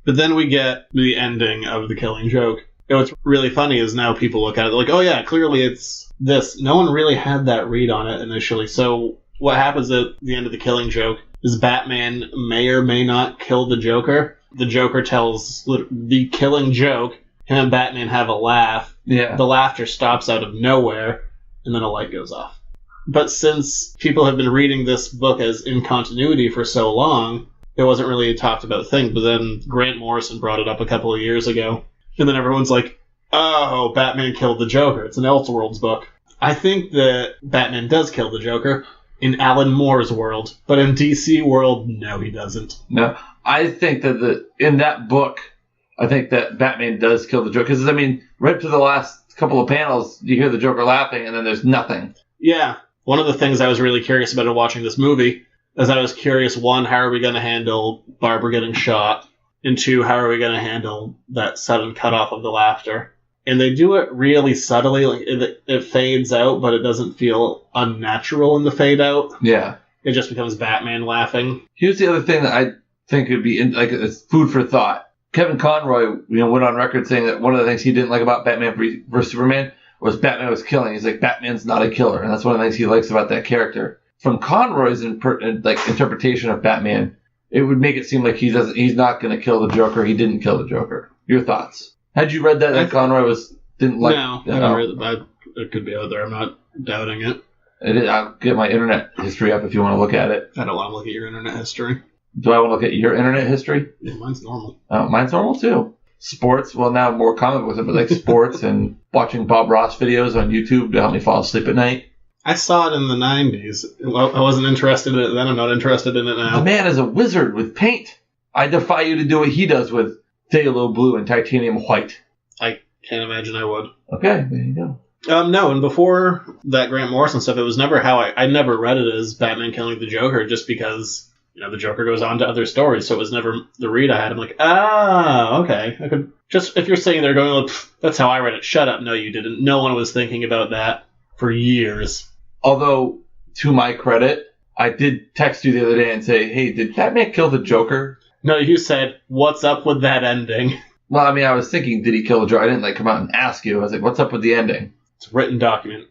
But then we get the ending of The Killing Joke. And what's really funny is now people look at it like, oh yeah, clearly it's this. No one really had that read on it initially. So what happens at the end of The Killing Joke is Batman may or may not kill the Joker. The Joker tells the killing joke. Him and Batman have a laugh. Yeah. The laughter stops out of nowhere, and then a light goes off. But since people have been reading this book as in continuity for so long, it wasn't really a talked about thing. But then Grant Morrison brought it up a couple of years ago. And then everyone's like, oh, Batman killed the Joker. It's an Elseworlds book. I think that Batman does kill the Joker in Alan Moore's world. But in DC world, no, he doesn't. No, I think that in that book, I think that Batman does kill the Joker. Because, I mean, right to the last couple of panels, you hear the Joker laughing, and then there's nothing. Yeah. One of the things I was really curious about in watching this movie is I was curious, one, how are we going to handle Barbara getting shot? And two, how are we going to handle that sudden cutoff of the laughter? And they do it really subtly. Like it fades out, but it doesn't feel unnatural in the fade out. Yeah. It just becomes Batman laughing. Here's the other thing that I think would be it's food for thought. Kevin Conroy, went on record saying that one of the things he didn't like about Batman vs. Superman was Batman was killing. He's like, Batman's not a killer, and that's one of the things he likes about that character. From Conroy's interpretation of Batman, it would make it seem like he's not going to kill the Joker. He didn't kill the Joker. Your thoughts? Had you read that Conroy didn't like? No, I haven't read that. It could be out there. I'm not doubting it. I'll get my internet history up if you want to look at it. I don't want to look at your internet history. Do I want to look at your internet history? Yeah, mine's normal. Oh, mine's normal too. Sports, well now more comic books, but like sports and watching Bob Ross videos on YouTube to help me fall asleep at night. I saw it in the 90s. Well, I wasn't interested in it then. I'm not interested in it now. The man is a wizard with paint. I defy you to do what he does with Phthalo blue and titanium white. I can't imagine I would. Okay, there you go. No, and before that Grant Morrison stuff, it was never how I never read it as Batman killing the Joker, just because the Joker goes on to other stories, so it was never the read I had. I'm like, okay. I could just, if you're sitting there going, like, that's how I read it. Shut up. No, you didn't. No one was thinking about that for years. Although, to my credit, I did text you the other day and say, hey, did Batman kill the Joker? No, you said, what's up with that ending? Well, I mean, I was thinking, did he kill the Joker? I didn't come out and ask you. I was like, what's up with the ending? It's a written document.